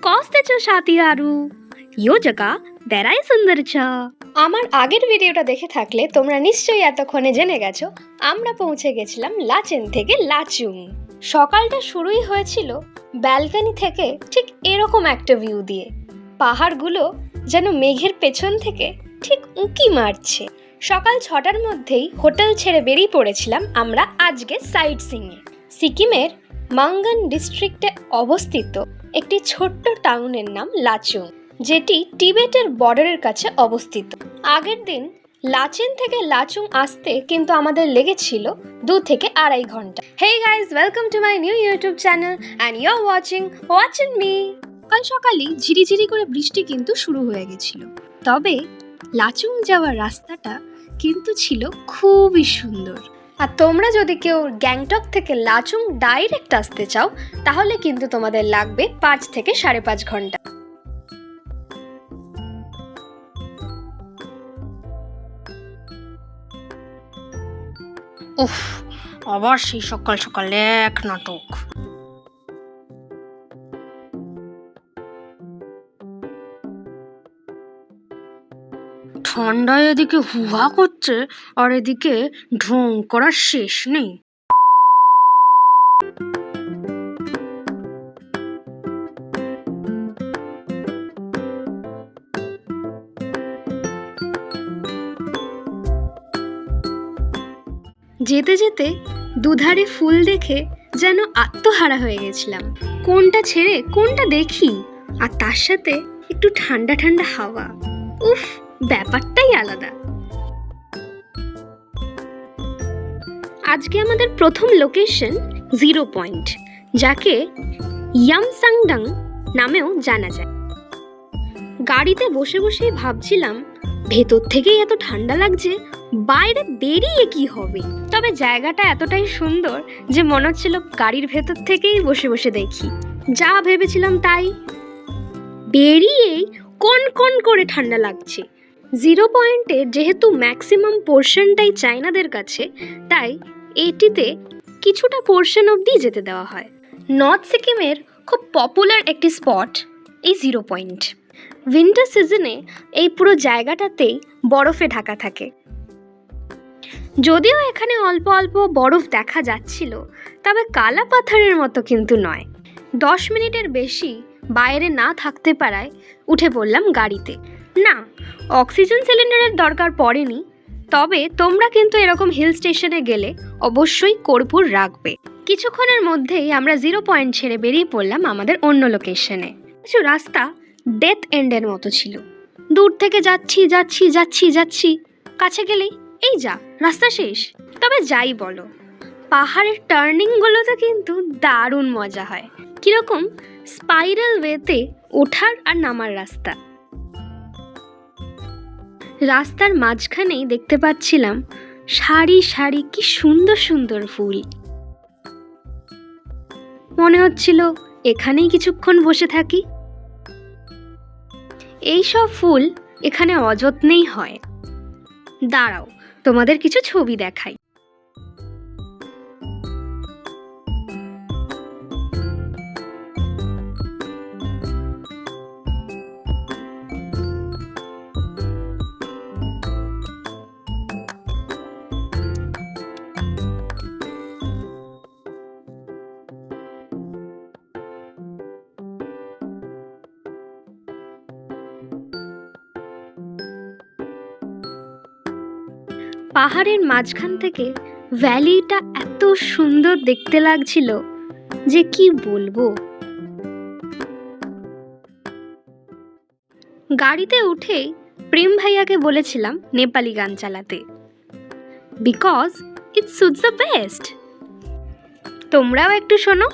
कौस्तेचो शातियारू यो जगह বেড়াই সুন্দর ছ। আমার আগের ভিডিওটা দেখে থাকলে তোমরা নিশ্চয়ই এতক্ষণে জেনে গেছো আমরা পৌঁছে গেছিলাম লাচেন থেকে লাচুং। সকালটা শুরুই হয়েছিল ব্যালকনি থেকে ঠিক এরকম একটা ভিউ দিয়ে। পাহাড়গুলো যেন মেঘের পেছন থেকে ঠিক উঁকি মারছে। সকাল 6টার মধ্যেই হোটেল ছেড়ে বেরিয়ে পড়েছিলাম আমরা আজকে সাইট সিইংয়ে। সিকিমের মাঙ্গান ডিস্ট্রিক্টে অবস্থিত একটি ছোট্ট টাউনের নাম লাচুং, যেটি টিবেটের বর্ডারের কাছে অবস্থিত। আগের দিন লাচেন থেকে লাচুং আসতে কিন্তু আমাদের লেগেছিল 2 থেকে 2.5 ঘন্টা। Hey guys, welcome to my new YouTube channel and you are watching me. সকাল সকালই ঝিরিঝিরি করে বৃষ্টি কিন্তু শুরু হয়ে গেছিল, তবে লাচুং যাওয়ার রাস্তাটা কিন্তু ছিল খুবই সুন্দর। আর তোমরা যদি কেউ গ্যাংটক থেকে লাচুং ডাইরেক্ট আসতে চাও তাহলে কিন্তু তোমাদের লাগবে 5 থেকে 5.5 ঘন্টা। উফ, আবার সেই সকাল সকাল এক নাটক। ঠান্ডায় এদিকে হুহা করছে আর এদিকে ঢং করার শেষ নেই। যেতে যেতে দুধারে ফুল দেখে যেন আত্মহারা হয়ে গেছিলাম। কোনটা ছেড়ে কোনটা দেখি, আর তার সাথে একটু ঠান্ডা ঠান্ডা হাওয়া। উফ, ব্যাপারটাই আলাদা। আজকে আমাদের প্রথম লোকেশন 0 পয়েন্ট, যাকে ইয়ামসাংডাং নামেও জানা যায়। গাড়িতে বসে বসেই ভাবছিলাম ভেতর থেকেই এত ঠান্ডা লাগছে, বাইরে বেরিয়ে কি হবে। তবে জায়গাটা এতটাই সুন্দর যে মনে হচ্ছিল গাড়ির ভেতর থেকেই বসে বসে দেখি। যা ভেবেছিলাম তাই, বেরিয়েই কন করে ঠান্ডা লাগছে। 0 পয়েন্টে যেহেতু ম্যাক্সিমাম পোর্শনটাই চাইনাদের কাছে, তাই এটিতে কিছুটা পোর্শন অবধি যেতে দেওয়া হয়। নর্থ সিকিমের খুব পপুলার একটি স্পট এই 0 পয়েন্ট। উইন্টার সিজনে এই পুরো জায়গাটাতেই বরফে ঢাকা থাকে। যদিও এখানে অল্প অল্প বরফ দেখা যাচ্ছিল, তবে কালা পাথরের মতো কিন্তু নয়। 10 মিনিটের বেশি বাইরে না থাকতে পারায় উঠে পড়লাম গাড়িতে। না, অক্সিজেন সিলিন্ডারের দরকার পড়েনি, তবে তোমরা কিন্তু এরকম হিল স্টেশনে গেলে অবশ্যই কর্পূর রাখবে। কিছুক্ষণের মধ্যেই আমরা 0 পয়েন্ট ছেড়ে বেরিয়ে পড়লাম আমাদের অন্য লোকেশনে। কিছু রাস্তা ডেথ এন্ডের মতো ছিল। দূর থেকে যাচ্ছি, কাছে গেলেই এই যা রাস্তা শেষ। তবে যাই বলো, পাহাড়ের টার্নিংগুলোতে কিন্তু দারুণ মজা হয়। কিরকম স্পাইরাল ওয়েতে ওঠার আর নামার রাস্তা। রাস্তার মাঝখানেই দেখতে পাচ্ছিলাম সারি সারি কি সুন্দর সুন্দর ফুল। মনে হচ্ছিল এখানেই কিছুক্ষণ বসে থাকি। এইসব ফুল এখানে অযত্নেই হয়। দাঁড়াও, তোমাদের কিছু ছবি দেখাই। পাহাড়ের মাঝখান থেকে ভ্যালিটা এত সুন্দর দেখতে লাগছিল যে কি বলবো। গাড়িতে উঠেই প্রেম ভাইয়াকে বলেছিলাম নেপালি গান চালাতে, because it suits the best. তোমরাও একটু শোনো।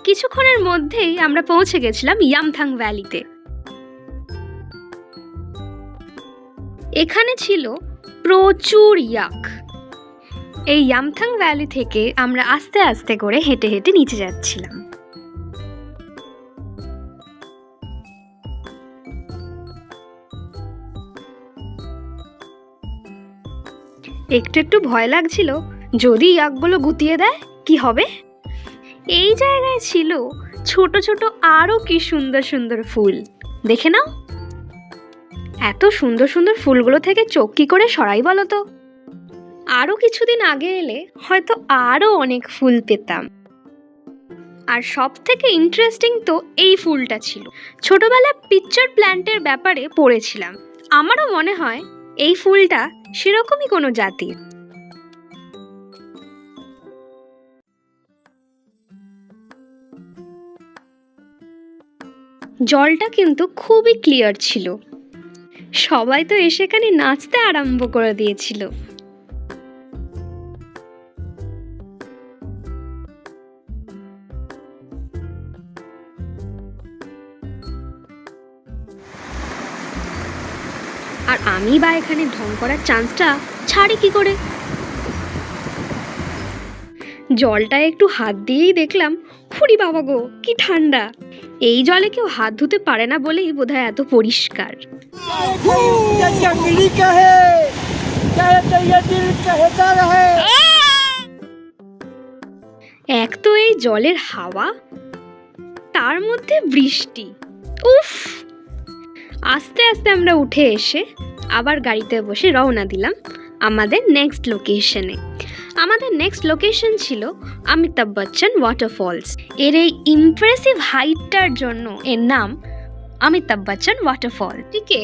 কিছুক্ষণের মধ্যেই আমরা পৌঁছে গেছিলাম ইয়ামথাং ভ্যালিতে। এখানে ছিল প্রচুর ইয়াক। এই ইয়ামথাং ভ্যালি থেকে আমরা আস্তে আস্তে করে হেঁটে হেঁটে নিচে যাচ্ছিলাম। একটু একটু ভয় লাগছিল, যদি ইয়াকগুলো গুতিয়ে দেয় কি হবে। এই জায়গায় ছিল ছোট ছোট আরো কি সুন্দর সুন্দর ফুল, দেখে নাও। এত সুন্দর সুন্দর ফুলগুলো থেকে চোখ কি করে সরাই বলো তো। আরো কিছুদিন আগে এলে হয়তো আরো অনেক ফুল পেতাম। আর সব থেকে ইন্টারেস্টিং তো এই ফুলটা ছিল। ছোটবেলায় পিকচার প্ল্যান্টের ব্যাপারে পড়েছিলাম, আমারও মনে হয় এই ফুলটা সেরকমই কোনো জাতির। জলটা কিন্তু খুবই ক্লিয়ার ছিল, সবাই তো এসে এখানে নাচতে আরম্ভ করে দিয়েছিল। আর আমি বা এখানে ঢং করার চান্সটা ছাড়ি কি করে। জলটা একটু হাত দিয়েই দেখলাম, ফুরি বাবা গো কি ঠান্ডা। এই জলে কেউ হাত ধুতে পারে না বলেই বোধহয় এত পরিষ্কার। এক তো এই জলের হাওয়া, তার মধ্যে বৃষ্টি, উফ। আস্তে আস্তে আমরা উঠে এসে আবার গাড়িতে বসে রওনা দিলাম আমাদের নেক্সট লোকেশনে। আমাদের নেক্সট লোকেশন ছিল অমিতাভ বচ্চন ওয়াটারফলস। এর এই ইমপ্রেসিভ হাইটটার জন্য এর নাম অমিতাভ বচ্চন ওয়াটারফল। এটিকে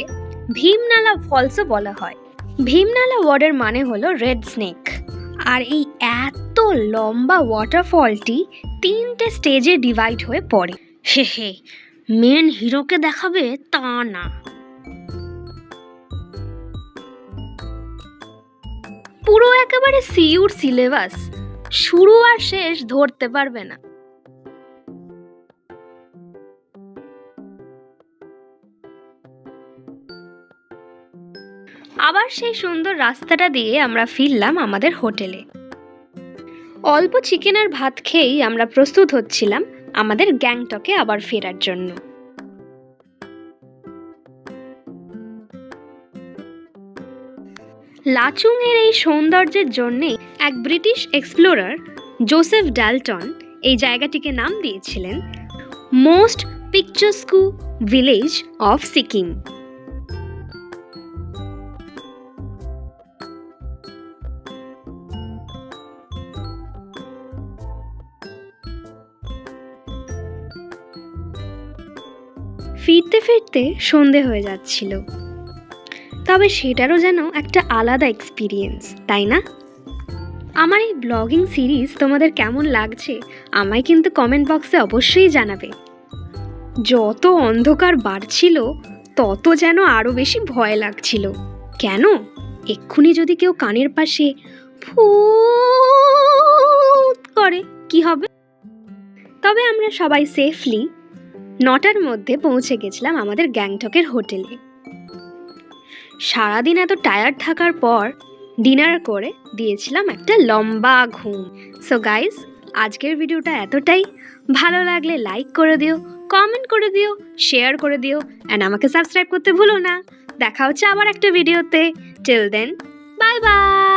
ভীমনালা ফলসও বলা হয়। ভীমনালা ওয়ার্ডের মানে হলো রেড স্নেক। আর এই এত লম্বা ওয়াটারফলটি 3টে স্টেজে ডিভাইড হয়ে পড়ে। হে মেন হিরোকে দেখাবে তা না, পুরো একেবারে সিইউর সিলেবাস, শুরু আর শেষ ধরতে পারবে না। আবার সেই সুন্দর রাস্তাটা দিয়ে আমরা ফিরলাম আমাদের হোটেলে। অল্প চিকেন আর ভাত খেয়েই আমরা প্রস্তুত হচ্ছিলাম আমাদের গ্যাংটকে আবার ফেরার জন্য। লাচুং এর এই সৌন্দর্যের জন্যে এক ব্রিটিশ এক্সপ্লোরার জোসেফ ডাল্টন এই জায়গাটিকে নাম দিয়েছিলেন মোস্ট পিকচারস্কু ভিলেজ অফ সিকিম। ফিরতে ফিরতে সন্ধে হয়ে যাচ্ছিল, তবে সেটারও যেন একটা আলাদা এক্সপিরিয়েন্স, তাই না? আমার এই ব্লগিং সিরিজ তোমাদের কেমন লাগছে আমায় কিন্তু কমেন্ট বক্সে অবশ্যই জানাবে। যত অন্ধকার বাড়ছিল তত যেন আরও বেশি ভয় লাগছিল। কেন, এক্ষুনি যদি কেউ কানের পাশে ফুট করে কি হবে? তবে আমরা সবাই সেফলি 9টার মধ্যে পৌঁছে গেছিলাম আমাদের গ্যাংটকের হোটেলে। সারাদিন এত টায়ার্ড থাকার পর ডিনার করে দিয়েছিলাম একটা লম্বা ঘুম। সো গাইজ, আজকের ভিডিওটা এতটাই। ভালো লাগলে লাইক করে দিও, কমেন্ট করে দিও, শেয়ার করে দিও, অ্যান্ড আমাকে সাবস্ক্রাইব করতে ভুলো না। দেখা হচ্ছে আবার একটা ভিডিওতে। Till then, bye by.